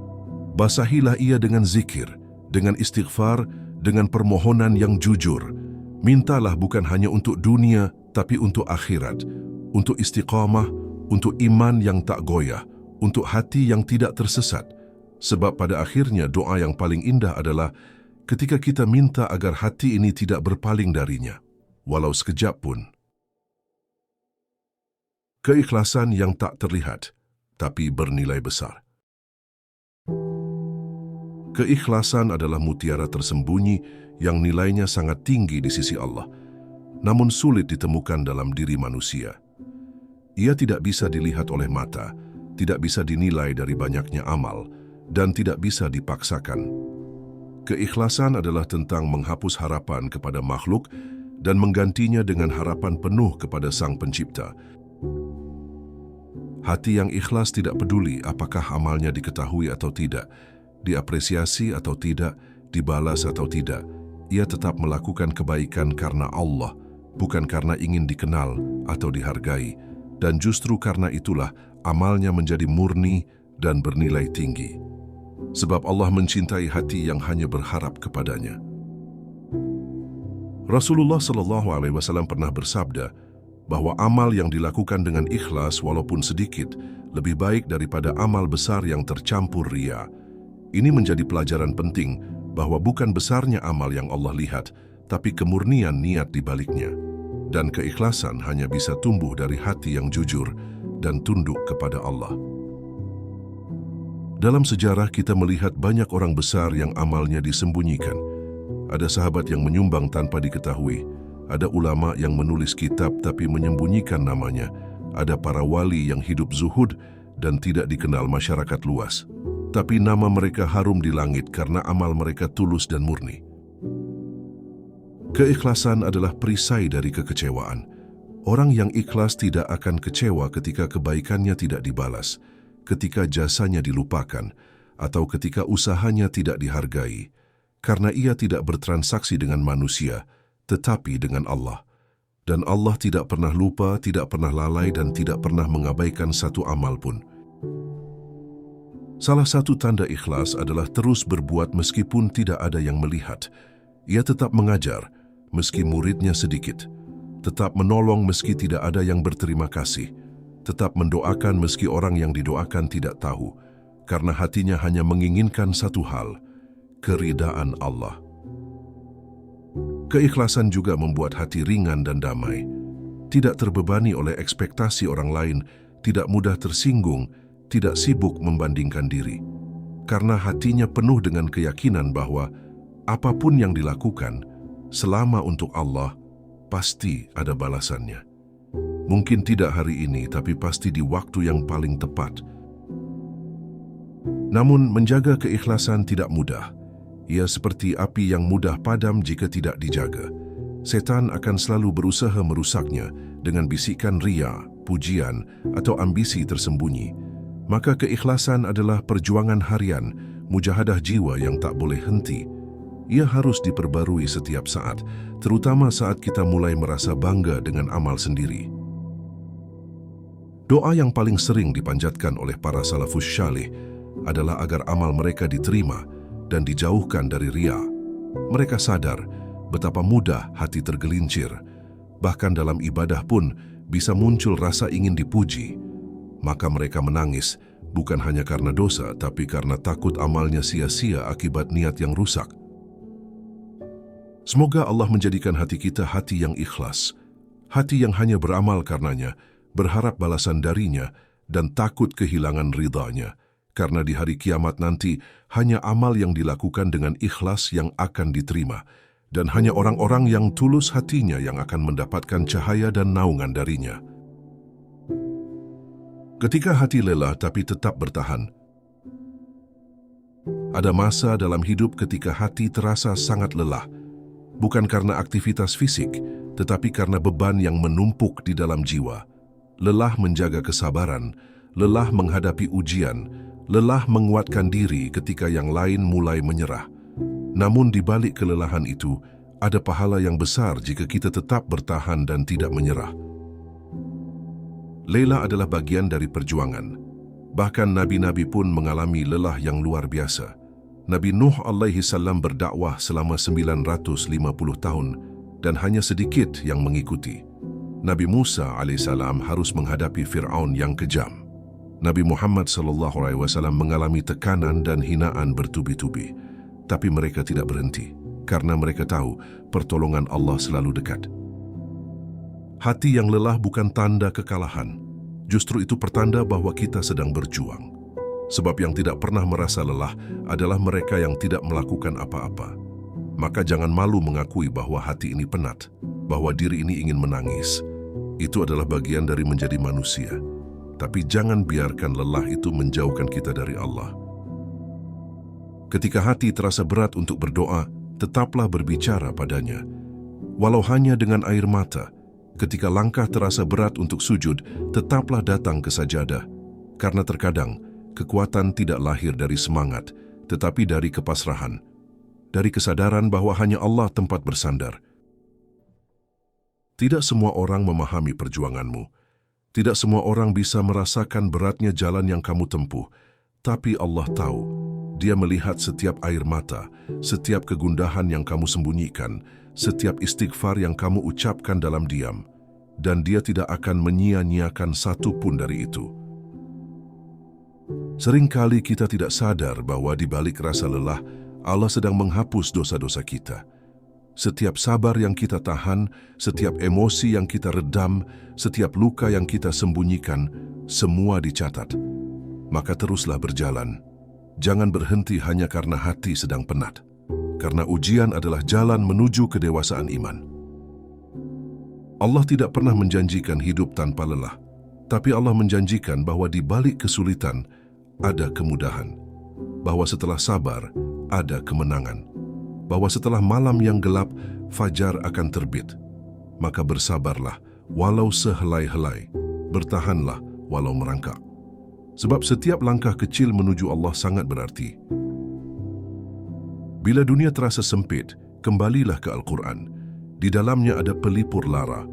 Basahilah ia dengan zikir, dengan istighfar, dengan permohonan yang jujur. Mintalah bukan hanya untuk dunia, tapi untuk akhirat, untuk istiqamah, untuk iman yang tak goyah, untuk hati yang tidak tersesat. Sebab pada akhirnya doa yang paling indah adalah ketika kita minta agar hati ini tidak berpaling darinya, walau sekejap pun. Keikhlasan yang tak terlihat, tapi bernilai besar. Keikhlasan adalah mutiara tersembunyi yang nilainya sangat tinggi di sisi Allah, namun sulit ditemukan dalam diri manusia. Ia tidak bisa dilihat oleh mata, tidak bisa dinilai dari banyaknya amal, dan tidak bisa dipaksakan. Keikhlasan adalah tentang menghapus harapan kepada makhluk dan menggantinya dengan harapan penuh kepada Sang Pencipta. Hati yang ikhlas tidak peduli apakah amalnya diketahui atau tidak, diapresiasi atau tidak, dibalas atau tidak. Ia tetap melakukan kebaikan karena Allah, bukan karena ingin dikenal atau dihargai. Dan justru karena itulah amalnya menjadi murni dan bernilai tinggi. Sebab Allah mencintai hati yang hanya berharap kepadanya. Rasulullah SAW pernah bersabda bahwa amal yang dilakukan dengan ikhlas walaupun sedikit lebih baik daripada amal besar yang tercampur ria. Ini menjadi pelajaran penting bahwa bukan besarnya amal yang Allah lihat, tapi kemurnian niat di baliknya. Dan keikhlasan hanya bisa tumbuh dari hati yang jujur dan tunduk kepada Allah. Dalam sejarah kita melihat banyak orang besar yang amalnya disembunyikan. Ada sahabat yang menyumbang tanpa diketahui. Ada ulama yang menulis kitab tapi menyembunyikan namanya. Ada para wali yang hidup zuhud dan tidak dikenal masyarakat luas. Tapi nama mereka harum di langit karena amal mereka tulus dan murni. Keikhlasan adalah perisai dari kekecewaan. Orang yang ikhlas tidak akan kecewa ketika kebaikannya tidak dibalas, ketika jasanya dilupakan, atau ketika usahanya tidak dihargai, karena ia tidak bertransaksi dengan manusia, tetapi dengan Allah. Dan Allah tidak pernah lupa, tidak pernah lalai, dan tidak pernah mengabaikan satu amal pun. Salah satu tanda ikhlas adalah terus berbuat meskipun tidak ada yang melihat. Ia tetap mengajar, meski muridnya sedikit. Tetap menolong meski tidak ada yang berterima kasih. Tetap mendoakan meski orang yang didoakan tidak tahu. Karena hatinya hanya menginginkan satu hal, keridaan Allah. Keikhlasan juga membuat hati ringan dan damai, tidak terbebani oleh ekspektasi orang lain, tidak mudah tersinggung, tidak sibuk membandingkan diri. Karena hatinya penuh dengan keyakinan bahwa apapun yang dilakukan, selama untuk Allah, pasti ada balasannya. Mungkin tidak hari ini, tapi pasti di waktu yang paling tepat. Namun, menjaga keikhlasan tidak mudah. Ia seperti api yang mudah padam jika tidak dijaga. Setan akan selalu berusaha merusaknya dengan bisikan ria, pujian, atau ambisi tersembunyi. Maka keikhlasan adalah perjuangan harian, mujahadah jiwa yang tak boleh henti. Ia harus diperbarui setiap saat, terutama saat kita mulai merasa bangga dengan amal sendiri. Doa yang paling sering dipanjatkan oleh para salafus syalih adalah agar amal mereka diterima dan dijauhkan dari ria. Mereka sadar betapa mudah hati tergelincir. Bahkan dalam ibadah pun bisa muncul rasa ingin dipuji. Maka mereka menangis, bukan hanya karena dosa, tapi karena takut amalnya sia-sia akibat niat yang rusak. Semoga Allah menjadikan hati kita hati yang ikhlas, hati yang hanya beramal karenanya, berharap balasan darinya, dan takut kehilangan ridhanya. Karena di hari kiamat nanti, hanya amal yang dilakukan dengan ikhlas yang akan diterima, dan hanya orang-orang yang tulus hatinya yang akan mendapatkan cahaya dan naungan darinya. Ketika hati lelah tapi tetap bertahan, ada masa dalam hidup ketika hati terasa sangat lelah, bukan karena aktivitas fisik, tetapi karena beban yang menumpuk di dalam jiwa. Lelah menjaga kesabaran, lelah menghadapi ujian, lelah menguatkan diri ketika yang lain mulai menyerah. Namun di balik kelelahan itu, ada pahala yang besar jika kita tetap bertahan dan tidak menyerah. Lelah adalah bagian dari perjuangan. Bahkan nabi-nabi pun mengalami lelah yang luar biasa. Nabi Nuh alaihi salam berdakwah selama 950 tahun dan hanya sedikit yang mengikuti. Nabi Musa alaihi salam harus menghadapi Fir'aun yang kejam. Nabi Muhammad SAW mengalami tekanan dan hinaan bertubi-tubi, tapi mereka tidak berhenti, karena mereka tahu pertolongan Allah selalu dekat. Hati yang lelah bukan tanda kekalahan, justru itu pertanda bahwa kita sedang berjuang. Sebab yang tidak pernah merasa lelah adalah mereka yang tidak melakukan apa-apa. Maka jangan malu mengakui bahwa hati ini penat, bahwa diri ini ingin menangis. Itu adalah bagian dari menjadi manusia. Tapi jangan biarkan lelah itu menjauhkan kita dari Allah. Ketika hati terasa berat untuk berdoa, tetaplah berbicara padanya. Walau hanya dengan air mata, ketika langkah terasa berat untuk sujud, tetaplah datang ke sajadah. Karena terkadang, kekuatan tidak lahir dari semangat, tetapi dari kepasrahan. Dari kesadaran bahwa hanya Allah tempat bersandar. Tidak semua orang memahami perjuanganmu. Tidak semua orang bisa merasakan beratnya jalan yang kamu tempuh, tapi Allah tahu. Dia melihat setiap air mata, setiap kegundahan yang kamu sembunyikan, setiap istighfar yang kamu ucapkan dalam diam, dan Dia tidak akan menyia-nyiakan satu pun dari itu. Seringkali kita tidak sadar bahwa di balik rasa lelah, Allah sedang menghapus dosa-dosa kita. Setiap sabar yang kita tahan, setiap emosi yang kita redam, setiap luka yang kita sembunyikan, semua dicatat. Maka teruslah berjalan. Jangan berhenti hanya karena hati sedang penat. Karena ujian adalah jalan menuju kedewasaan iman. Allah tidak pernah menjanjikan hidup tanpa lelah. Tapi Allah menjanjikan bahwa di balik kesulitan ada kemudahan. Bahwa setelah sabar ada kemenangan. Bahwa setelah malam yang gelap, fajar akan terbit. Maka bersabarlah, walau sehelai-helai. Bertahanlah, walau merangkak. Sebab setiap langkah kecil menuju Allah sangat berarti. Bila dunia terasa sempit, kembalilah ke Al-Quran. Di dalamnya ada pelipur lara.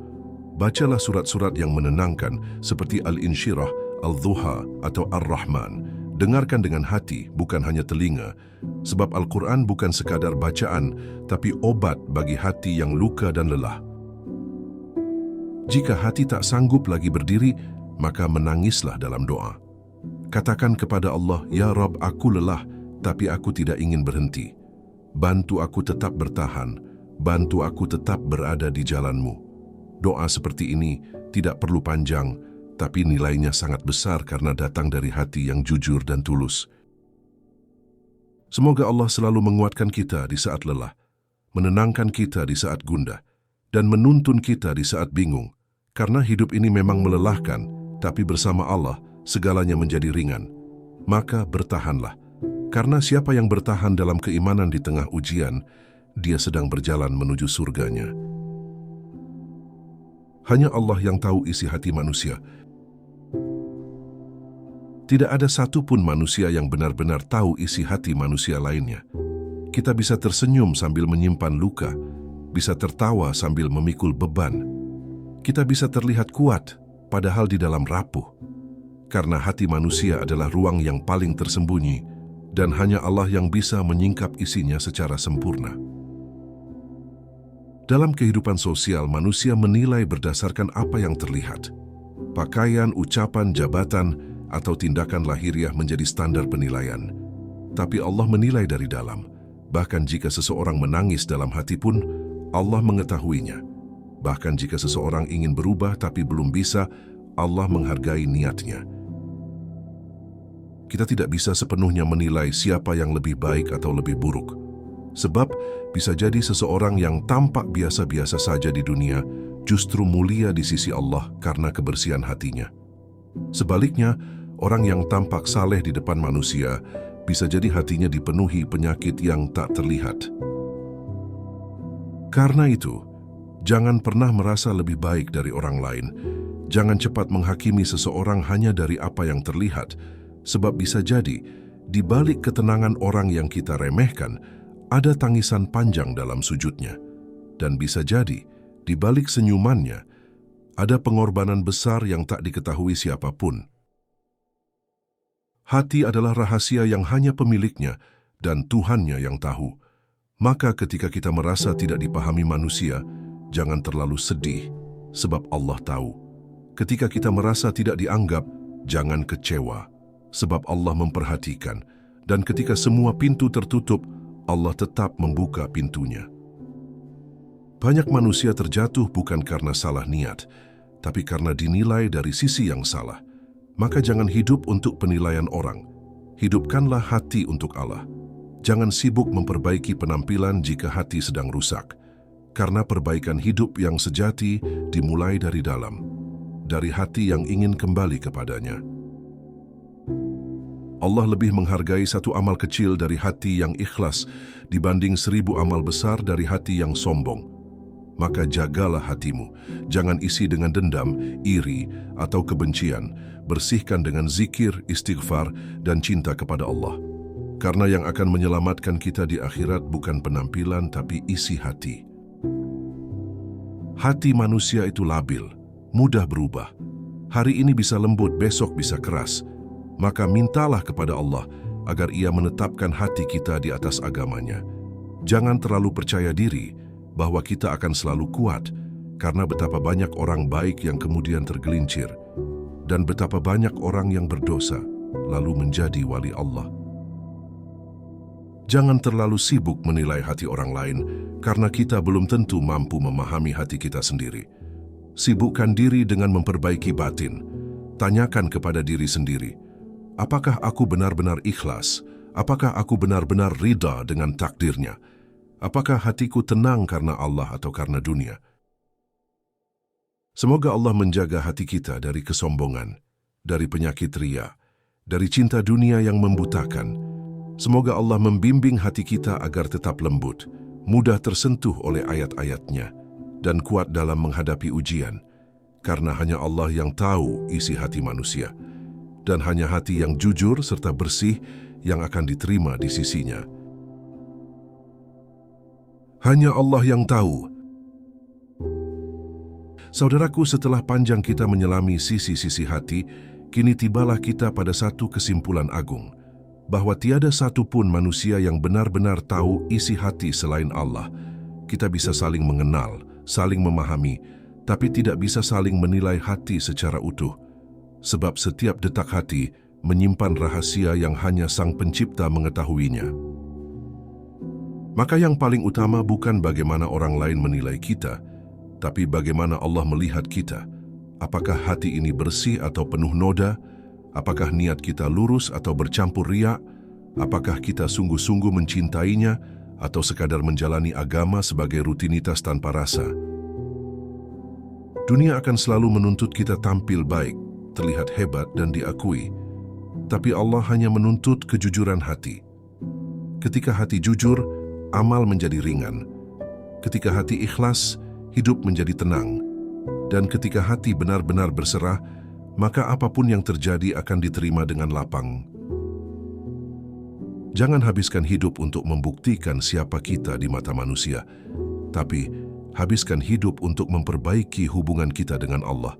Bacalah surat-surat yang menenangkan seperti Al-Insyirah, Al-Dhuha, atau Ar-Rahman. Dengarkan dengan hati, bukan hanya telinga. Sebab Al-Quran bukan sekadar bacaan, tapi obat bagi hati yang luka dan lelah. Jika hati tak sanggup lagi berdiri, maka menangislah dalam doa. Katakan kepada Allah, Ya Rabb, aku lelah, tapi aku tidak ingin berhenti. bantu aku tetap bertahan, bantu aku tetap berada di jalan-Mu. Doa seperti ini tidak perlu panjang, tapi nilainya sangat besar karena datang dari hati yang jujur dan tulus. Semoga Allah selalu menguatkan kita di saat lelah, menenangkan kita di saat gundah, dan menuntun kita di saat bingung. Karena hidup ini memang melelahkan, tapi bersama Allah segalanya menjadi ringan. Maka bertahanlah, karena siapa yang bertahan dalam keimanan di tengah ujian, dia sedang berjalan menuju surganya. Hanya Allah yang tahu isi hati manusia. Tidak ada satupun manusia yang benar-benar tahu isi hati manusia lainnya. Kita bisa tersenyum sambil menyimpan luka, bisa tertawa sambil memikul beban. Kita bisa terlihat kuat, padahal di dalam rapuh. Karena hati manusia adalah ruang yang paling tersembunyi, dan hanya Allah yang bisa menyingkap isinya secara sempurna. Dalam kehidupan sosial, manusia menilai berdasarkan apa yang terlihat. Pakaian, ucapan, jabatan, atau tindakan lahiriah menjadi standar penilaian. Tapi Allah menilai dari dalam. Bahkan jika seseorang menangis dalam hati pun, Allah mengetahuinya. Bahkan jika seseorang ingin berubah tapi belum bisa, Allah menghargai niatnya. Kita tidak bisa sepenuhnya menilai siapa yang lebih baik atau lebih buruk. Sebab bisa jadi seseorang yang tampak biasa-biasa saja di dunia justru mulia di sisi Allah karena kebersihan hatinya. Sebaliknya, orang yang tampak saleh di depan manusia bisa jadi hatinya dipenuhi penyakit yang tak terlihat. Karena itu, jangan pernah merasa lebih baik dari orang lain. Jangan cepat menghakimi seseorang hanya dari apa yang terlihat, sebab bisa jadi di balik ketenangan orang yang kita remehkan ada tangisan panjang dalam sujudnya, dan bisa jadi di balik senyumannya ada pengorbanan besar yang tak diketahui siapapun. Hati adalah rahasia yang hanya pemiliknya dan Tuhannya yang tahu. Maka ketika kita merasa tidak dipahami manusia, jangan terlalu sedih, sebab Allah tahu. Ketika kita merasa tidak dianggap, jangan kecewa, sebab Allah memperhatikan. Dan ketika semua pintu tertutup, Allah tetap membuka pintunya. Banyak manusia terjatuh bukan karena salah niat, tapi karena dinilai dari sisi yang salah. Maka jangan hidup untuk penilaian orang. Hidupkanlah hati untuk Allah. Jangan sibuk memperbaiki penampilan jika hati sedang rusak. Karena perbaikan hidup yang sejati dimulai dari dalam, dari hati yang ingin kembali kepadanya. Allah lebih menghargai satu amal kecil dari hati yang ikhlas dibanding 1000 amal besar dari hati yang sombong. Maka jagalah hatimu, jangan isi dengan dendam, iri, atau kebencian. Bersihkan dengan zikir, istighfar, dan cinta kepada Allah. Karena yang akan menyelamatkan kita di akhirat bukan penampilan tapi isi hati. Hati manusia itu labil, mudah berubah. Hari ini bisa lembut, besok bisa keras. Maka mintalah kepada Allah agar Ia menetapkan hati kita di atas agamanya. Jangan terlalu percaya diri bahwa kita akan selalu kuat, karena betapa banyak orang baik yang kemudian tergelincir, dan betapa banyak orang yang berdosa lalu menjadi wali Allah. Jangan terlalu sibuk menilai hati orang lain, karena kita belum tentu mampu memahami hati kita sendiri. Sibukkan diri dengan memperbaiki batin. Tanyakan kepada diri sendiri, apakah aku benar-benar ikhlas? Apakah aku benar-benar ridha dengan takdirnya? Apakah hatiku tenang karena Allah atau karena dunia? Semoga Allah menjaga hati kita dari kesombongan, dari penyakit ria, dari cinta dunia yang membutakan. Semoga Allah membimbing hati kita agar tetap lembut, mudah tersentuh oleh ayat-ayatnya, dan kuat dalam menghadapi ujian. Karena hanya Allah yang tahu isi hati manusia, dan hanya hati yang jujur serta bersih yang akan diterima di sisinya. Hanya Allah yang tahu. Saudaraku, setelah panjang kita menyelami sisi-sisi hati, kini tibalah kita pada satu kesimpulan agung, bahwa tiada satu pun manusia yang benar-benar tahu isi hati selain Allah. Kita bisa saling mengenal, saling memahami, tapi tidak bisa saling menilai hati secara utuh. Sebab setiap detak hati menyimpan rahasia yang hanya Sang Pencipta mengetahuinya. Maka yang paling utama bukan bagaimana orang lain menilai kita, tapi bagaimana Allah melihat kita. Apakah hati ini bersih atau penuh noda? Apakah niat kita lurus atau bercampur riak? Apakah kita sungguh-sungguh mencintainya atau sekadar menjalani agama sebagai rutinitas tanpa rasa? Dunia akan selalu menuntut kita tampil baik, terlihat hebat dan diakui. Tapi Allah hanya menuntut kejujuran hati. Ketika hati jujur, amal menjadi ringan. Ketika hati ikhlas, hidup menjadi tenang. Dan ketika hati benar-benar berserah, maka apapun yang terjadi akan diterima dengan lapang. Jangan habiskan hidup untuk membuktikan siapa kita di mata manusia, tapi habiskan hidup untuk memperbaiki hubungan kita dengan Allah.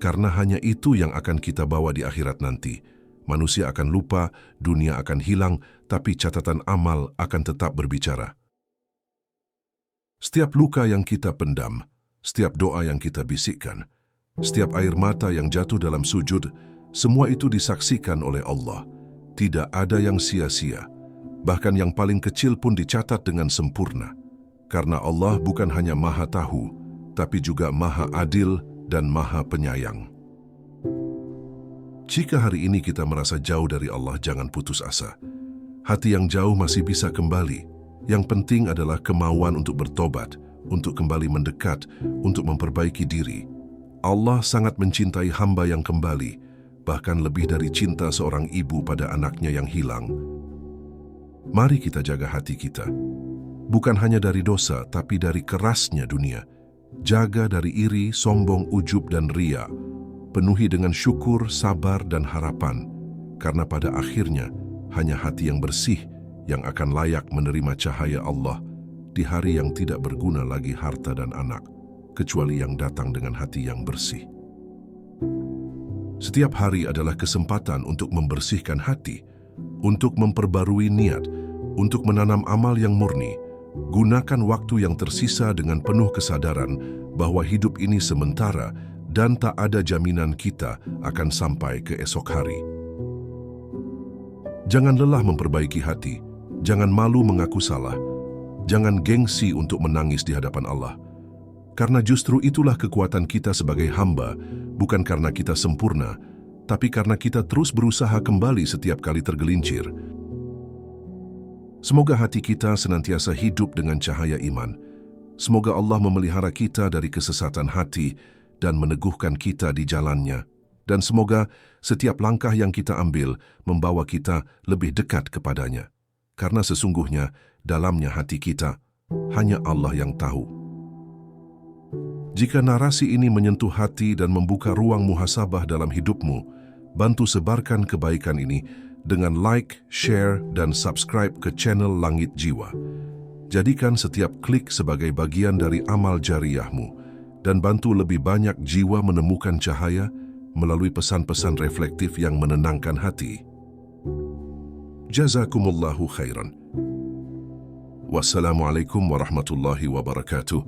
Karena hanya itu yang akan kita bawa di akhirat nanti. Manusia akan lupa, dunia akan hilang, tapi catatan amal akan tetap berbicara. Setiap luka yang kita pendam, setiap doa yang kita bisikkan, setiap air mata yang jatuh dalam sujud, semua itu disaksikan oleh Allah. Tidak ada yang sia-sia. Bahkan yang paling kecil pun dicatat dengan sempurna. Karena Allah bukan hanya Maha Tahu, tapi juga Maha Adil dan Maha Penyayang. Jika hari ini kita merasa jauh dari Allah, jangan putus asa. Hati yang jauh masih bisa kembali. Yang penting adalah kemauan untuk bertobat, untuk kembali mendekat, untuk memperbaiki diri. Allah sangat mencintai hamba yang kembali, bahkan lebih dari cinta seorang ibu pada anaknya yang hilang. Mari kita jaga hati kita. Bukan hanya dari dosa, tapi dari kerasnya dunia. Jaga dari iri, sombong, ujub, dan ria. Penuhi dengan syukur, sabar, dan harapan. Karena pada akhirnya, hanya hati yang bersih yang akan layak menerima cahaya Allah di hari yang tidak berguna lagi harta dan anak, kecuali yang datang dengan hati yang bersih. Setiap hari adalah kesempatan untuk membersihkan hati, untuk memperbarui niat, untuk menanam amal yang murni. Gunakan waktu yang tersisa dengan penuh kesadaran bahwa hidup ini sementara dan tak ada jaminan kita akan sampai ke esok hari. Jangan lelah memperbaiki hati, jangan malu mengaku salah, jangan gengsi untuk menangis di hadapan Allah. Karena justru itulah kekuatan kita sebagai hamba, bukan karena kita sempurna, tapi karena kita terus berusaha kembali setiap kali tergelincir. Semoga hati kita senantiasa hidup dengan cahaya iman. Semoga Allah memelihara kita dari kesesatan hati dan meneguhkan kita di jalannya. Dan semoga setiap langkah yang kita ambil membawa kita lebih dekat kepadanya. Karena sesungguhnya dalamnya hati kita, hanya Allah yang tahu. Jika narasi ini menyentuh hati dan membuka ruang muhasabah dalam hidupmu, bantu sebarkan kebaikan ini dengan like, share, dan subscribe ke channel Langit Jiwa. Jadikan setiap klik sebagai bagian dari amal jariyahmu dan bantu lebih banyak jiwa menemukan cahaya melalui pesan-pesan reflektif yang menenangkan hati. Jazakumullahu khairan. Wassalamualaikum warahmatullahi wabarakatuh.